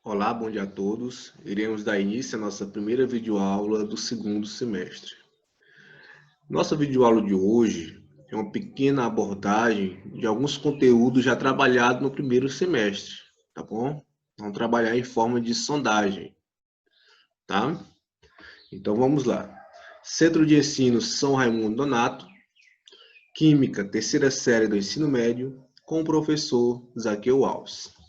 Olá, bom dia a todos. Iremos dar início à nossa primeira videoaula do segundo semestre. Nossa videoaula de hoje é uma pequena abordagem de alguns conteúdos já trabalhados no primeiro semestre, tá bom? Vamos trabalhar em forma de sondagem, tá? Então vamos lá. Centro de Ensino São Raimundo Nonato, Química, terceira série do ensino médio, com o professor Zaqueu Alves.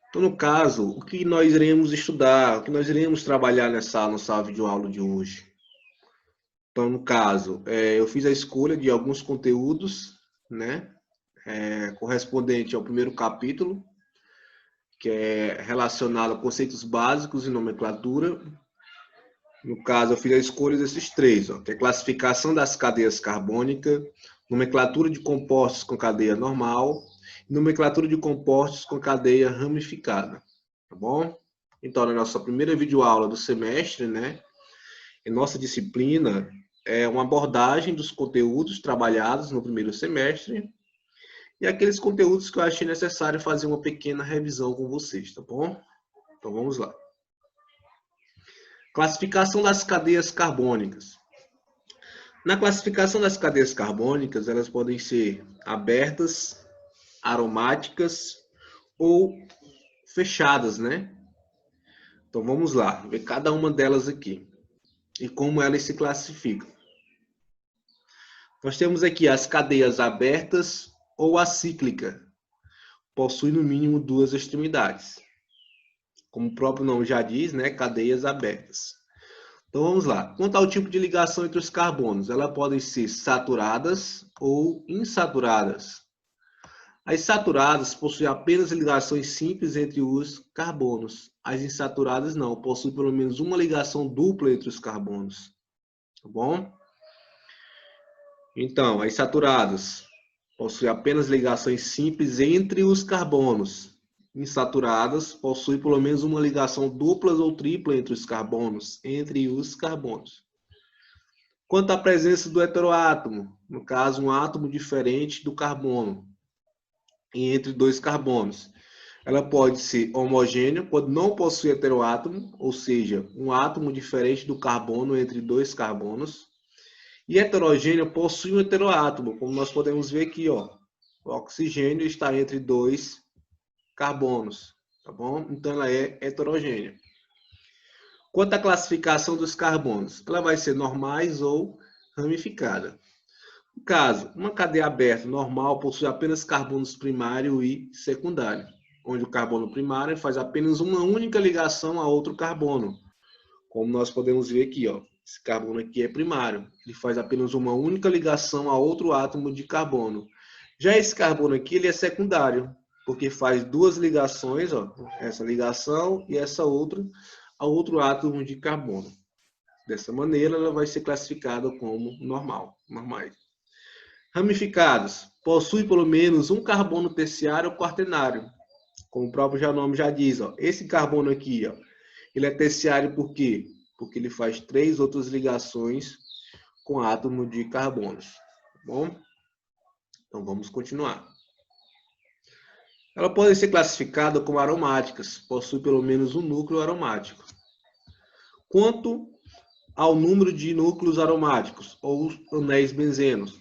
Então, no caso, o que nós iremos estudar, o que nós iremos trabalhar nessa nossa videoaula de hoje? Então, no caso, eu fiz a escolha de alguns conteúdos, né, correspondente ao primeiro capítulo, que é relacionado a conceitos básicos e nomenclatura. No caso, eu fiz a escolha desses três, que é classificação das cadeias carbônicas, nomenclatura de compostos com cadeia normal, e nomenclatura de compostos com cadeia ramificada, tá bom? Então, na nossa primeira videoaula do semestre, né, em nossa disciplina, é uma abordagem dos conteúdos trabalhados no primeiro semestre e aqueles conteúdos que eu achei necessário fazer uma pequena revisão com vocês, tá bom? Então, vamos lá. Classificação das cadeias carbônicas. Na classificação das cadeias carbônicas, elas podem ser abertas, aromáticas ou fechadas, né? Então vamos lá, ver cada uma delas aqui e como elas se classificam. Nós temos aqui as cadeias abertas ou acíclica, possui no mínimo duas extremidades. Como o próprio nome já diz, né? Cadeias abertas. Então vamos lá. Quanto ao tipo de ligação entre os carbonos, elas podem ser saturadas ou insaturadas. As saturadas possuem apenas ligações simples entre os carbonos. As insaturadas não, possuem pelo menos uma ligação dupla entre os carbonos. Tá bom? Então, as saturadas possuem apenas ligações simples entre os carbonos. Insaturadas possuem pelo menos uma ligação dupla ou tripla entre os carbonos. Quanto à presença do heteroátomo, no caso, um átomo diferente do carbono, entre dois carbonos. Ela pode ser homogênea, pode não possuir heteroátomo, ou seja, um átomo diferente do carbono entre dois carbonos. E heterogênea possui um heteroátomo, como nós podemos ver aqui, ó. O oxigênio está entre dois carbonos, tá bom? Então ela é heterogênea. Quanto à classificação dos carbonos, ela vai ser normais ou ramificada. No caso, uma cadeia aberta normal possui apenas carbonos primário e secundário, onde o carbono primário faz apenas uma única ligação a outro carbono. Como nós podemos ver aqui, ó, esse carbono aqui é primário, ele faz apenas uma única ligação a outro átomo de carbono. Já esse carbono aqui, ele é secundário, porque faz duas ligações, ó, essa ligação e essa outra, a outro átomo de carbono. Dessa maneira, ela vai ser classificada como normais. Ramificados. Possui pelo menos um carbono terciário ou quaternário. Como o próprio nome já diz, ó, esse carbono aqui, ó, ele é terciário por quê? Porque ele faz três outras ligações com átomo de carbonos. Tá bom? Então vamos continuar. Ela pode ser classificada como aromáticas, possui pelo menos um núcleo aromático. Quanto ao número de núcleos aromáticos, ou anéis benzenos,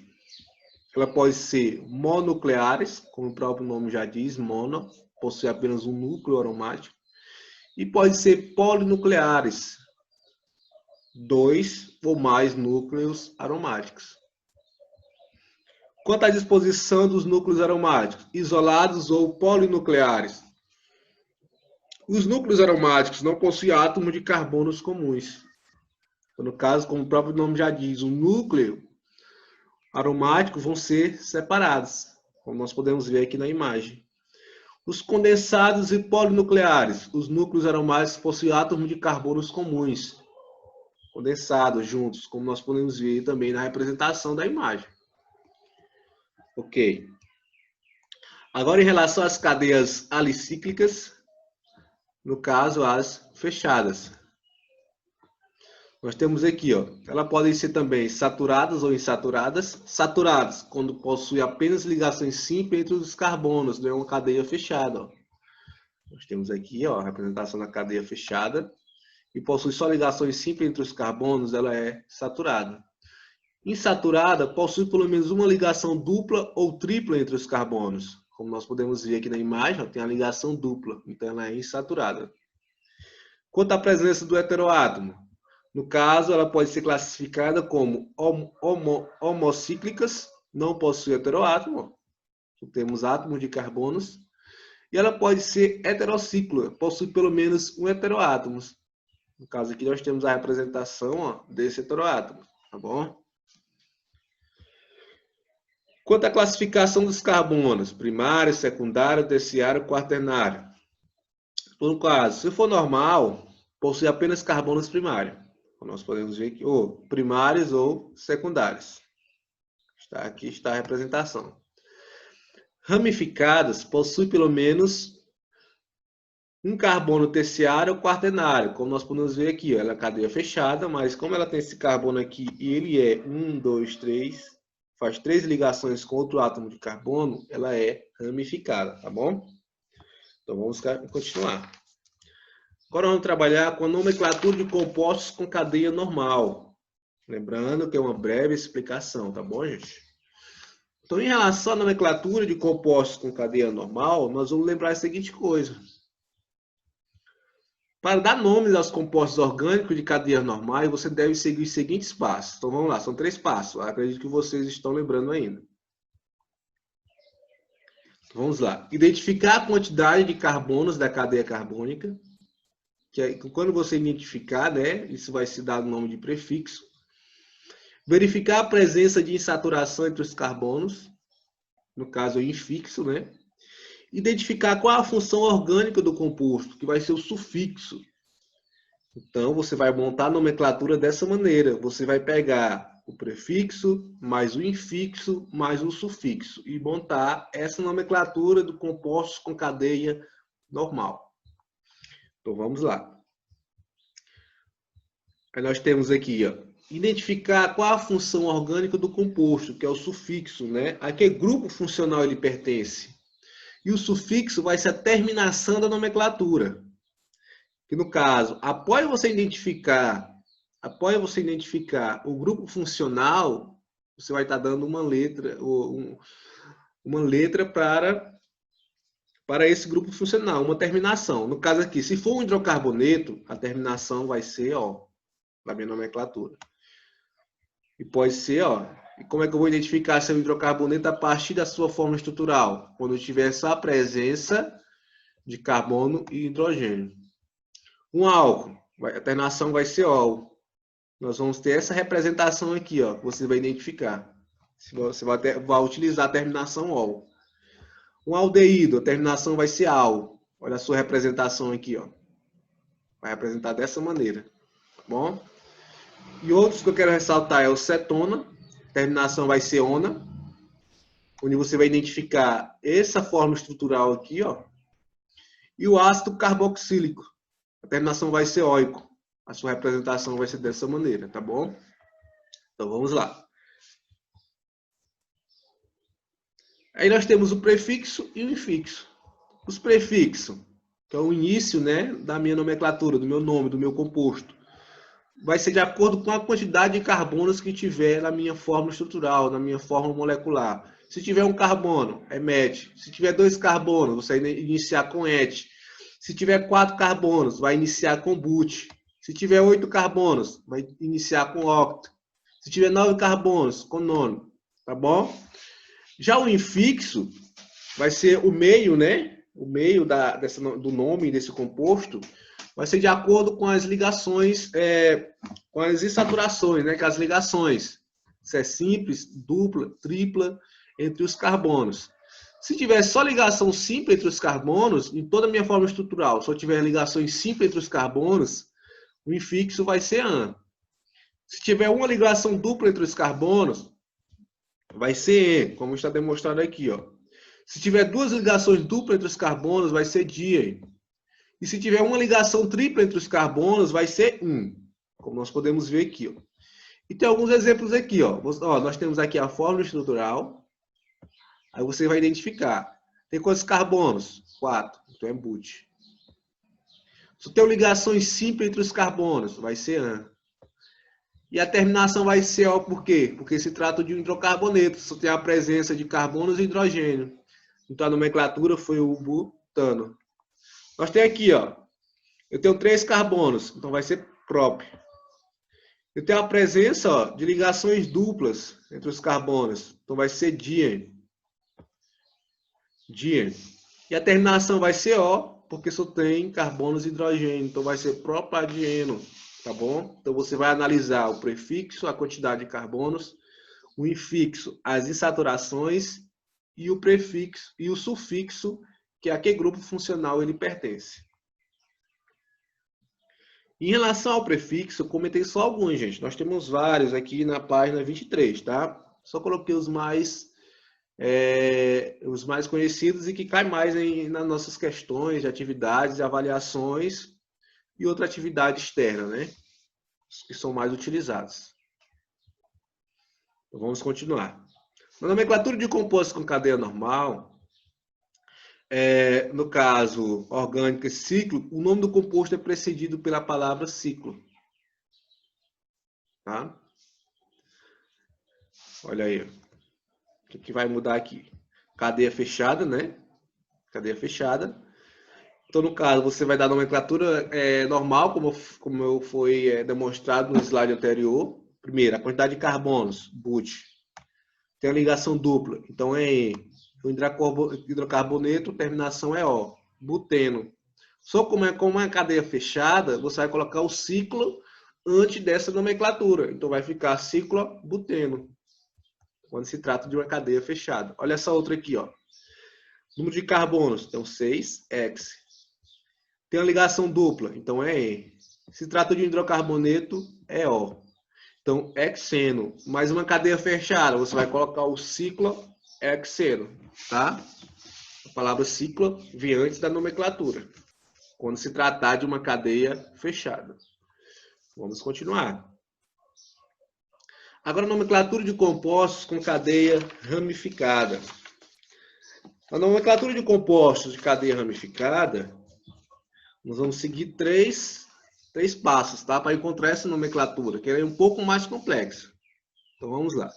ela pode ser mononucleares, como o próprio nome já diz, mono, possui apenas um núcleo aromático, e pode ser polinucleares, dois ou mais núcleos aromáticos. Quanto à disposição dos núcleos aromáticos, isolados ou polinucleares, os núcleos aromáticos não possuem átomo de carbonos comuns. No caso, como o próprio nome já diz, o núcleo aromáticos vão ser separados, como nós podemos ver aqui na imagem. Os condensados e polinucleares, os núcleos aromáticos possuem átomos de carbonos comuns, condensados juntos, como nós podemos ver também na representação da imagem. Ok. Agora, em relação às cadeias alicíclicas, no caso, as fechadas. Nós temos aqui, ó, elas podem ser também saturadas ou insaturadas. Saturadas, quando possui apenas ligações simples entre os carbonos, não é uma cadeia fechada. Ó. Nós temos aqui, ó, a representação da cadeia fechada. E possui só ligações simples entre os carbonos, ela é saturada. Insaturada possui pelo menos uma ligação dupla ou tripla entre os carbonos. Como nós podemos ver aqui na imagem, ó, tem a ligação dupla, então ela é insaturada. Quanto à presença do heteroátomo, no caso, ela pode ser classificada como homocíclicas, não possui heteroátomo, temos átomos de carbonos, e ela pode ser heterocíclica, possui pelo menos um heteroátomo. No caso aqui nós temos a representação, ó, desse heteroátomo, tá bom? Quanto à classificação dos carbonos, primário, secundário, terciário, quaternário. No caso, se for normal, possui apenas carbonos primários. Nós podemos ver que ou primários ou secundários. Aqui está a representação. Ramificadas possui pelo menos um carbono terciário ou quaternário, como nós podemos ver aqui, ó, ela é cadeia fechada, mas como ela tem esse carbono aqui e ele é 1, 2, 3, faz 3 ligações com outro átomo de carbono, ela é ramificada, tá bom? Então vamos continuar. Agora vamos trabalhar com a nomenclatura de compostos com cadeia normal. Lembrando que é uma breve explicação, tá bom, gente? Então, em relação à nomenclatura de compostos com cadeia normal, nós vamos lembrar a seguinte coisa. Para dar nomes aos compostos orgânicos de cadeias normais, você deve seguir os seguintes passos. Então, vamos lá, são 3 passos. Eu acredito que vocês estão lembrando ainda. Então, vamos lá. Identificar a quantidade de carbonos da cadeia carbônica. Que é, quando você identificar, né, isso vai se dar o nome de prefixo. Verificar a presença de insaturação entre os carbonos. No caso, o infixo, né? Identificar qual a função orgânica do composto, que vai ser o sufixo. Então, você vai montar a nomenclatura dessa maneira. Você vai pegar o prefixo, mais o infixo, mais o sufixo. E montar essa nomenclatura do composto com cadeia normal. Então, vamos lá. Aí nós temos aqui, ó, identificar qual a função orgânica do composto, que é o sufixo, né? A que grupo funcional ele pertence. E o sufixo vai ser a terminação da nomenclatura. Que no caso, após você identificar o grupo funcional, você vai estar dando uma letra para esse grupo funcional, uma terminação. No caso aqui, se for um hidrocarboneto, a terminação vai ser, ó, na minha nomenclatura. E pode ser, ó, e como é que eu vou identificar seu hidrocarboneto a partir da sua forma estrutural? Quando tiver só a presença de carbono e hidrogênio. Um álcool, a terminação vai ser ol. Nós vamos ter essa representação aqui, ó, que você vai identificar. Você vai utilizar a terminação ol. Um aldeído, a terminação vai ser al. Olha a sua representação aqui, ó. Vai representar dessa maneira, tá bom? E outros que eu quero ressaltar é o cetona, a terminação vai ser ona, onde você vai identificar essa forma estrutural aqui, ó. E o ácido carboxílico, a terminação vai ser óico. A sua representação vai ser dessa maneira, tá bom? Então vamos lá. Aí nós temos o prefixo e o infixo. Os prefixos, que é o início, né, da minha nomenclatura, do meu nome, do meu composto, vai ser de acordo com a quantidade de carbonos que tiver na minha forma estrutural, na minha forma molecular. Se tiver um carbono, é met. Se tiver 2 carbonos, você vai iniciar com et. Se tiver 4 carbonos, vai iniciar com but. Se tiver 8 carbonos, vai iniciar com octo. Se tiver 9 carbonos, com nono. Tá bom? Já o infixo vai ser o meio, né? O meio do nome desse composto vai ser de acordo com as ligações, com as insaturações, né? Com as ligações. Se é simples, dupla, tripla, entre os carbonos. Se tiver só ligação simples entre os carbonos, em toda a minha forma estrutural, se eu tiver ligações simples entre os carbonos, o infixo vai ser an. Se tiver uma ligação dupla entre os carbonos, vai ser en, como está demonstrado aqui, ó. Se tiver 2 ligações duplas entre os carbonos, vai ser die. E se tiver uma ligação tripla entre os carbonos, vai ser in, como nós podemos ver aqui, ó. E tem alguns exemplos aqui, ó. Nós temos aqui a fórmula estrutural. Aí você vai identificar. Tem quantos carbonos? 4. Então é but. Se tem ligações simples entre os carbonos, vai ser AN. E a terminação vai ser O por quê? Porque se trata de um hidrocarboneto, só tem a presença de carbonos e hidrogênio. Então a nomenclatura foi o butano. Nós temos aqui, ó, eu tenho 3 carbonos, então vai ser prop. Eu tenho a presença, ó, de ligações duplas entre os carbonos, então vai ser dien. Dien. E a terminação vai ser O, porque só tem carbonos e hidrogênio, então vai ser propadieno. Tá bom? Então você vai analisar o prefixo, a quantidade de carbonos, o infixo, as insaturações e o prefixo e o sufixo, que é a que grupo funcional ele pertence. Em relação ao prefixo, eu comentei só alguns, gente. Nós temos vários aqui na página 23, tá? Só coloquei os mais conhecidos e que caem mais nas nossas questões de atividades, de avaliações e outra atividade externa, né? Que são mais utilizados. Então, vamos continuar. Na nomenclatura de compostos com cadeia normal, no caso orgânica e ciclo, o nome do composto é precedido pela palavra ciclo. Tá? Olha aí. O que vai mudar aqui? Cadeia fechada, né? Cadeia fechada. Então, no caso, você vai dar a nomenclatura normal, como foi demonstrado no slide anterior. Primeiro, a quantidade de carbonos, but. Tem a ligação dupla, então é E. O hidrocarboneto, terminação é O. Buteno. Só como é uma cadeia fechada, você vai colocar o ciclo antes dessa nomenclatura. Então vai ficar ciclobuteno, quando se trata de uma cadeia fechada. Olha essa outra aqui, ó. Número de carbonos, então 6, X. Tem a ligação dupla, então é E. Se trata de um hidrocarboneto, é O. Então, hexeno, mais uma cadeia fechada, você vai colocar o ciclohexeno, tá? A palavra ciclo vem antes da nomenclatura, quando se tratar de uma cadeia fechada. Vamos continuar. Agora, nomenclatura de compostos com cadeia ramificada. A nomenclatura de compostos de cadeia ramificada, nós vamos seguir três passos, tá? Para encontrar essa nomenclatura, que é um pouco mais complexa. Então, vamos lá.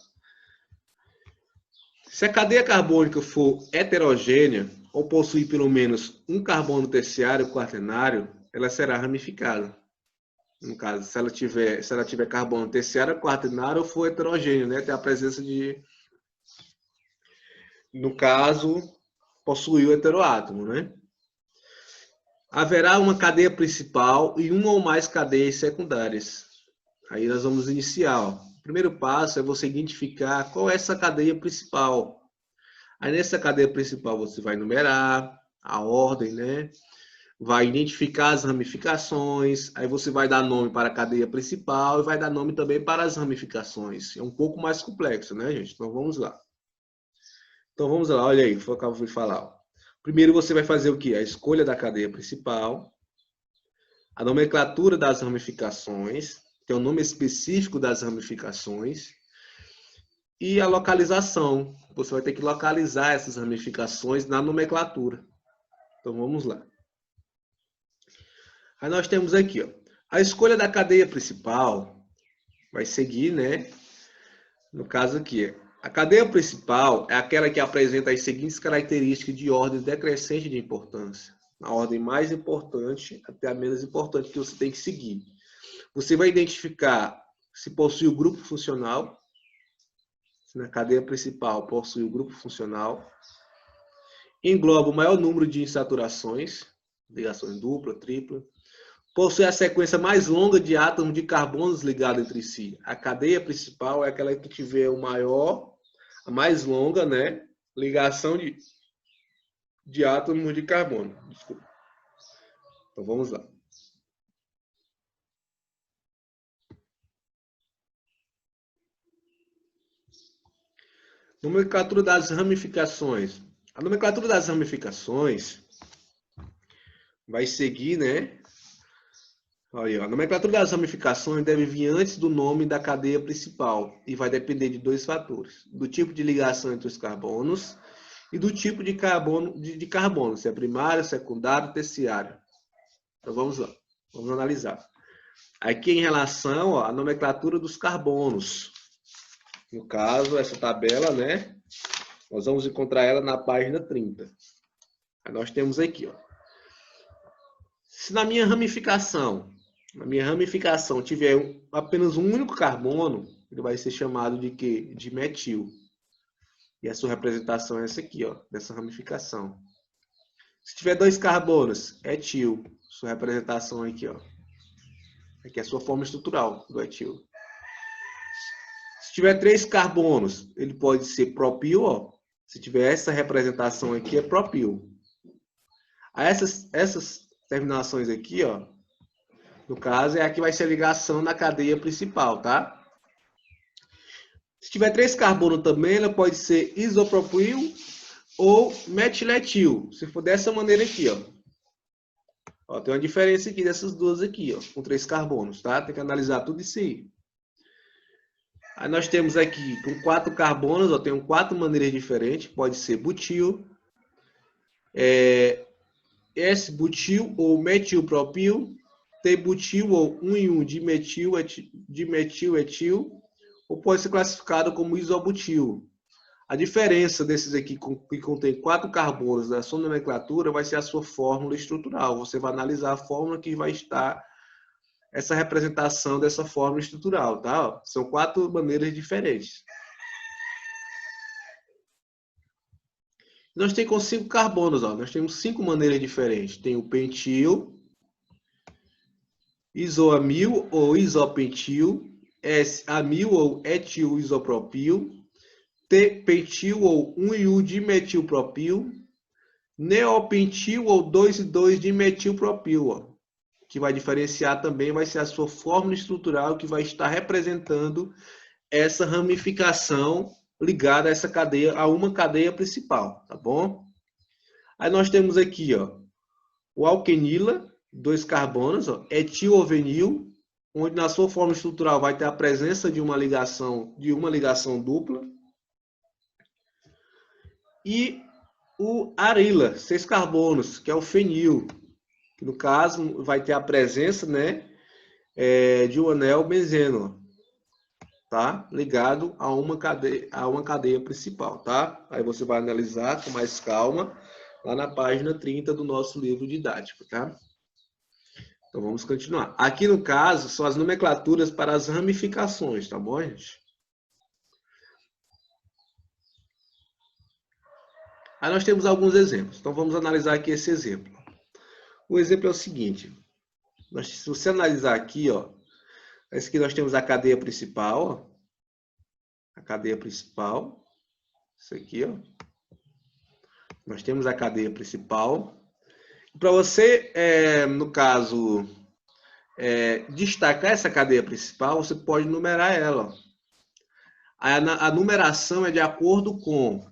Se a cadeia carbônica for heterogênea, ou possuir pelo menos um carbono terciário quaternário, ela será ramificada. No caso, se ela tiver carbono terciário quaternário ou for heterogêneo, né? Tem a presença de... No caso, possuir o heteroátomo, né? Haverá uma cadeia principal e uma ou mais cadeias secundárias. Aí nós vamos iniciar. Ó. O primeiro passo é você identificar qual é essa cadeia principal. Aí nessa cadeia principal você vai numerar a ordem, né? Vai identificar as ramificações, aí você vai dar nome para a cadeia principal e vai dar nome também para as ramificações. É um pouco mais complexo, né, gente? Então vamos lá. Então vamos lá, olha aí, foi o que eu fui falar. Primeiro você vai fazer o quê? A escolha da cadeia principal, a nomenclatura das ramificações, tem o nome específico das ramificações, e a localização. Você vai ter que localizar essas ramificações na nomenclatura. Então vamos lá. Aí nós temos aqui, ó, a escolha da cadeia principal vai seguir, né? No caso aqui, a cadeia principal é aquela que apresenta as seguintes características de ordem decrescente de importância. Na ordem mais importante até a menos importante que você tem que seguir. Você vai identificar se possui o grupo funcional, se na cadeia principal possui o grupo funcional, engloba o maior número de insaturações, ligações dupla, tripla, possui a sequência mais longa de átomos de carbonos ligados entre si. A cadeia principal é aquela que tiver o maior, a mais longa, né, ligação de átomos de carbono. Desculpa. Então vamos lá. Nomenclatura das ramificações. A nomenclatura das ramificações vai seguir, né? Olha, a nomenclatura das ramificações deve vir antes do nome da cadeia principal e vai depender de 2 fatores: do tipo de ligação entre os carbonos e do tipo de carbono, se é primário, secundário, terciário. Então vamos lá, vamos analisar. Aqui em relação à nomenclatura dos carbonos. No caso, essa tabela, né? Nós vamos encontrar ela na página 30. Aí nós temos aqui, ó. Se na minha ramificação tiver apenas um único carbono, ele vai ser chamado de quê? De metil. E a sua representação é essa aqui, ó, dessa ramificação. Se tiver dois carbonos, etil. Sua representação aqui, ó. Aqui é a sua forma estrutural do etil. Se tiver três carbonos, ele pode ser propil, ó. Se tiver essa representação aqui, é propil. Aí essas terminações aqui, ó, no caso, é a que vai ser a ligação na cadeia principal, tá? Se tiver três carbonos também, ela pode ser isopropil ou metiletil. Se for dessa maneira aqui, ó. Ó, tem uma diferença aqui dessas duas aqui, ó, com três carbonos, tá? Tem que analisar tudo isso aí. Aí nós temos aqui, com 4 carbonos, ó, tem 4 maneiras diferentes. Pode ser butil, S-butil ou metilpropil, T-butil ou 1 em 1 dimetil-etil, ou pode ser classificado como isobutil. A diferença desses aqui, que contém 4 carbonos da sua nomenclatura, vai ser a sua fórmula estrutural. Você vai analisar a fórmula que vai estar essa representação dessa fórmula estrutural, tá? São 4 maneiras diferentes. Nós temos com 5 carbonos, ó. Nós temos 5 maneiras diferentes. Tem o pentil, isoamil ou isopentil, S-amil ou etil isopropil, T-pentil ou 1,1 dimetilpropil, neopentil ou 2,2 dimetilpropil, ó. Que vai diferenciar também vai ser a sua fórmula estrutural que vai estar representando essa ramificação ligada a essa cadeia, a uma cadeia principal, tá bom? Aí nós temos aqui, ó, o alquenila, 2 carbonos, ó, etil-ovenil, onde na sua fórmula estrutural vai ter a presença de uma ligação dupla. E o arila, 6 carbonos, que é o fenil, que no caso vai ter a presença, né, de um anel benzeno, tá? Ligado a uma cadeia principal, tá? Aí você vai analisar com mais calma lá na página 30 do nosso livro didático, tá? Então vamos continuar. Aqui no caso são as nomenclaturas para as ramificações, tá bom, gente? Aí nós temos alguns exemplos. Então vamos analisar aqui esse exemplo. O exemplo é o seguinte. Se você analisar aqui, ó, esse aqui nós temos a cadeia principal, ó. A cadeia principal. Isso aqui, ó. Nós temos a cadeia principal. Para você, no caso, destacar essa cadeia principal, você pode numerar ela, ó. A numeração é de acordo com,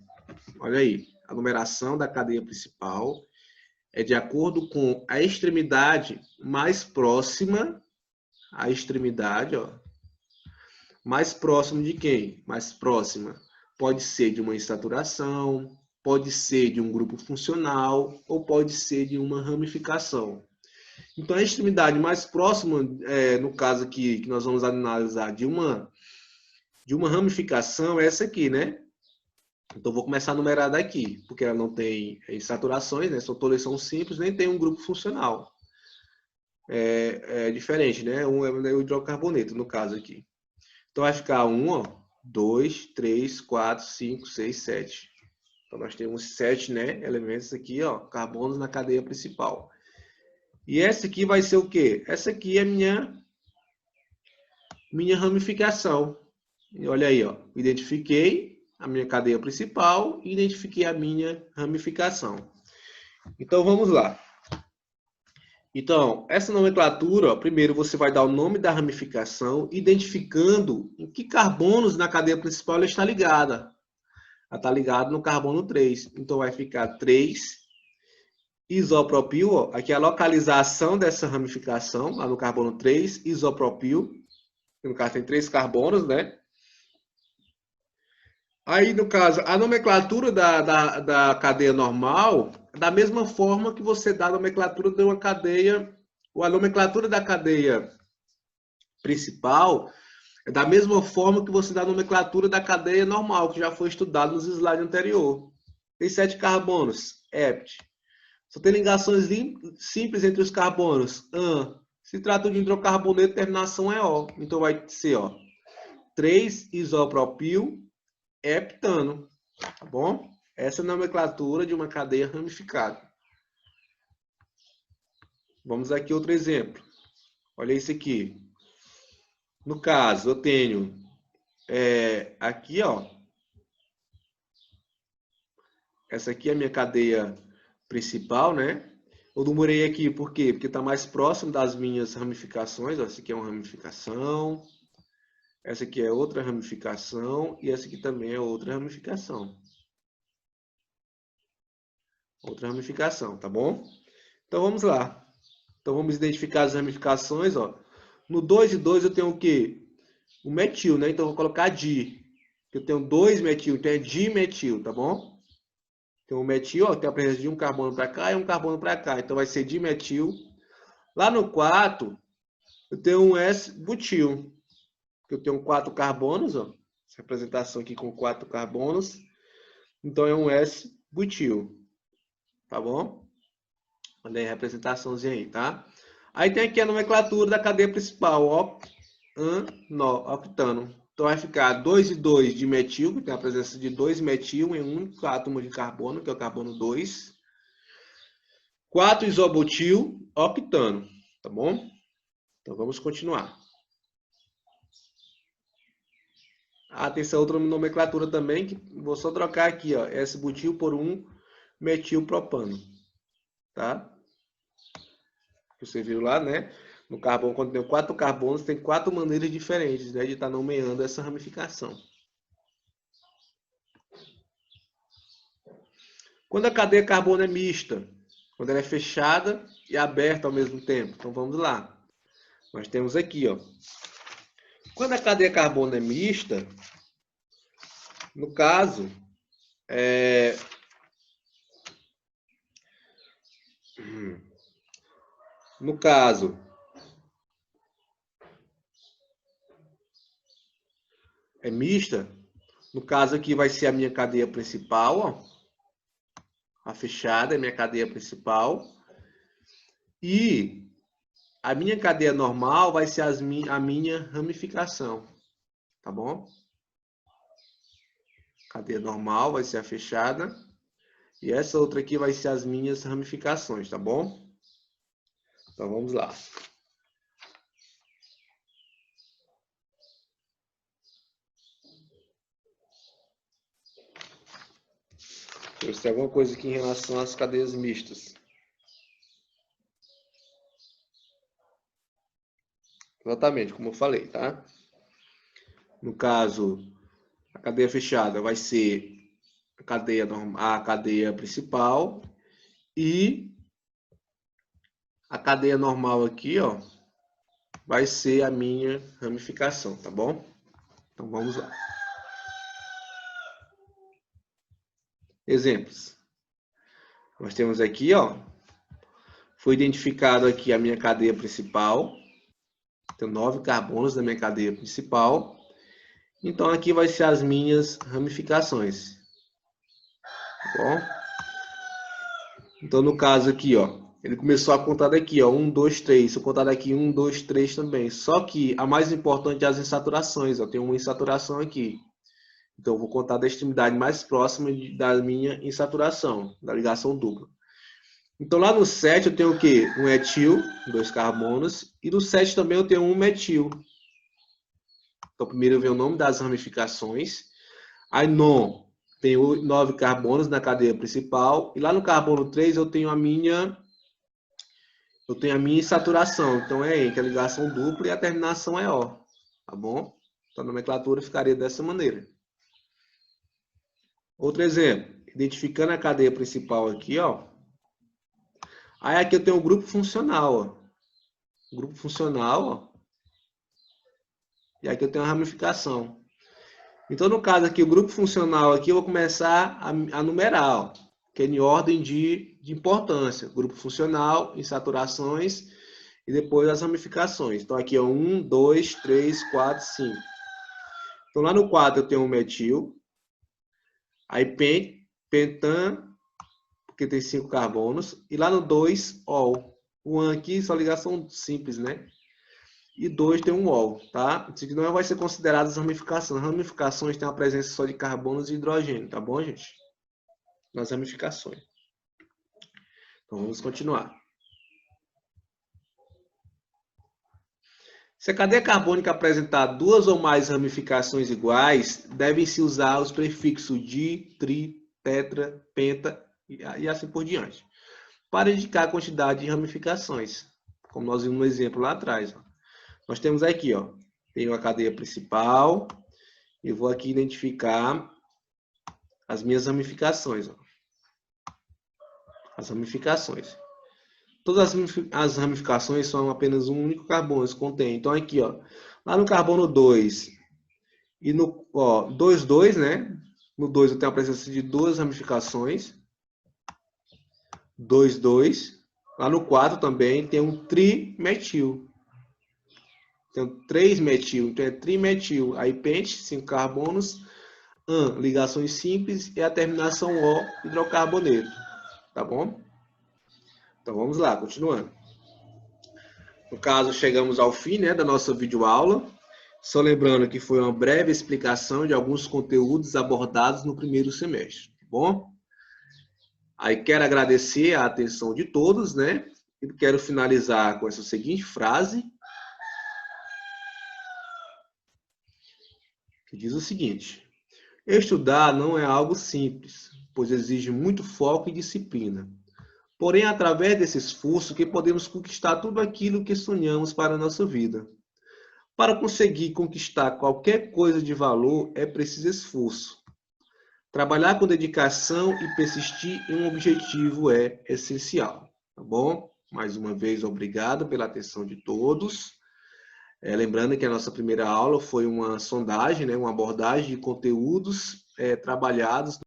olha aí, a numeração da cadeia principal é de acordo com a extremidade mais próxima, a extremidade, ó, mais próximo de quem? Mais próxima. Pode ser de uma insaturação, pode ser de um grupo funcional, ou pode ser de uma ramificação. Então, a extremidade mais próxima, no caso aqui, que nós vamos analisar de uma ramificação, é essa aqui, né? Então, vou começar a numerar daqui, porque ela não tem insaturações, né? Todas são simples, nem tem um grupo funcional. É diferente, né? Um é o hidrocarboneto, no caso aqui. Então, vai ficar 1, ó, 2, 3, 4, 5, 6, 7. Então, nós temos 7, né, elementos aqui, ó, carbonos na cadeia principal. E essa aqui vai ser o quê? Essa aqui é minha ramificação. E olha aí, ó, identifiquei a minha cadeia principal e identifiquei a minha ramificação. Então, vamos lá. Então, essa nomenclatura, ó, primeiro você vai dar o nome da ramificação, identificando em que carbonos na cadeia principal ela está ligada. Ela está ligada no carbono 3. Então, vai ficar 3 isopropil, ó, aqui é a localização dessa ramificação, lá no carbono 3, isopropil. No caso, tem 3 carbonos, né? Aí, no caso, a nomenclatura da cadeia normal, da mesma forma que você dá a nomenclatura de uma cadeia A nomenclatura da cadeia principal é da mesma forma que você dá a nomenclatura da cadeia normal, que já foi estudado nos slides anteriores. Tem 7 carbonos, hept. Só tem ligações simples entre os carbonos. Se trata de hidrocarboneto, terminação é O. Então vai ser 3-isopropil heptano. Tá bom? Essa é a nomenclatura de uma cadeia ramificada. Vamos aqui outro exemplo. Olha isso aqui. No caso, eu tenho aqui, essa aqui é a minha cadeia principal, né? Eu numerei aqui por quê? Porque está mais próximo das minhas ramificações. Essa aqui é uma ramificação. Essa aqui é outra ramificação. E essa aqui também é outra ramificação. Outra ramificação, tá bom? Então vamos lá. Então vamos identificar as ramificações, No 2 de 2 eu tenho o quê? O metil, né? Então eu vou colocar di. Eu tenho 2 metil, então é dimetil, tá bom? Então o metil, tem a presença de um carbono para cá e um carbono para cá. Então vai ser dimetil. Lá no 4, eu tenho um S-butil. Eu tenho 4 carbonos, Essa representação aqui com 4 carbonos. Então é um S-butil. Tá bom? Olha aí a representaçãozinha aí, tá? Aí tem aqui a nomenclatura da cadeia principal, octano. Então vai ficar 2 e 2 de metil, que tem a presença de 2 metil em um único átomo de carbono, que é o carbono 2. 4 isobutil, octano, tá bom? Então vamos continuar. Tem essa outra nomenclatura também, que vou só trocar aqui, S-butil por um metilpropano, tá? Você viu lá, né? No carbono, quando tem 4 carbonos, tem 4 maneiras diferentes, né, de estar nomeando essa ramificação. Quando a cadeia carbono é mista, quando ela é fechada e aberta ao mesmo tempo. Então vamos lá. Nós temos aqui, quando a cadeia carbono é mista, no caso, é mista, no caso aqui vai ser a minha cadeia principal, a fechada é minha cadeia principal, e a minha cadeia normal vai ser a minha ramificação, tá bom? Cadeia normal vai ser a fechada, e essa outra aqui vai ser as minhas ramificações, tá bom? Então vamos lá. Deixa eu ver se tem alguma coisa aqui em relação às cadeias mistas. Exatamente, como eu falei, tá? No caso, a cadeia fechada vai ser a cadeia principal e a cadeia normal aqui, vai ser a minha ramificação, tá bom? Então vamos lá. Exemplos. Nós temos aqui, foi identificado aqui a minha cadeia principal. Tenho 9 carbonos na minha cadeia principal. Então aqui vai ser as minhas ramificações. Tá bom? Então no caso aqui, ele começou a contar daqui, 1, 2, 3. Se eu contar daqui 1, 2, 3 também. Só que a mais importante é as insaturações. Tem uma insaturação aqui. Então eu vou contar da extremidade mais próxima da minha insaturação, da ligação dupla. Então lá no 7 eu tenho o quê? Um etil, 2 carbonos. E no 7 também eu tenho um metil. Então primeiro eu venho o nome das ramificações. Aí non, tenho 9 carbonos na cadeia principal. E lá no carbono 3 eu tenho a minha insaturação. Então é E, que é a ligação dupla, e a terminação é O. Tá bom? Então a nomenclatura ficaria dessa maneira. Outro exemplo. Identificando a cadeia principal aqui, Aí aqui eu tenho o grupo funcional, O grupo funcional, E aqui eu tenho a ramificação. Então, no caso aqui, o grupo funcional aqui, eu vou começar a numerar, que é em ordem de importância. Grupo funcional, insaturações e depois as ramificações. Então, aqui é 1, 2, 3, 4, 5. Então, lá no 4 eu tenho um metil, aí pentan, porque tem 5 carbonos, e lá no 2, ol. O 1 aqui só ligação simples, né? E 2 tem um ol, tá? Isso aqui não vai ser considerado as ramificações. As ramificações têm a presença só de carbonos e hidrogênio, tá bom, gente? Nas ramificações. Então, vamos continuar. Se a cadeia carbônica apresentar duas ou mais ramificações iguais, devem-se usar os prefixos di, tri, tetra, penta e assim por diante, para indicar a quantidade de ramificações, como nós vimos no exemplo lá atrás. Nós temos aqui, ó, tenho a cadeia principal, e vou aqui identificar as minhas ramificações. Ó. As ramificações. Todas as ramificações são apenas um único carbono, isso contém. Então, aqui, ó, lá no carbono 2 e no 2, 2, né? No 2 eu tenho a presença de duas ramificações. 2, 2. Lá no 4 também tem um trimetil. Tem 3 metil, então é trimetil. Aí pente, 5 carbonos, ligações simples e a terminação O, hidrocarboneto. Tá bom? Então vamos lá, continuando. No caso, chegamos ao fim, né, da nossa videoaula. Só lembrando que foi uma breve explicação de alguns conteúdos abordados no primeiro semestre, tá bom? Aí quero agradecer a atenção de todos, né? E quero finalizar com essa seguinte frase, que diz o seguinte: estudar não é algo simples, pois exige muito foco e disciplina. Porém, através desse esforço que podemos conquistar tudo aquilo que sonhamos para a nossa vida. Para conseguir conquistar qualquer coisa de valor, é preciso esforço. Trabalhar com dedicação e persistir em um objetivo é essencial, tá bom? Mais uma vez, obrigado pela atenção de todos. Lembrando que a nossa primeira aula foi uma sondagem, né, uma abordagem de conteúdos trabalhados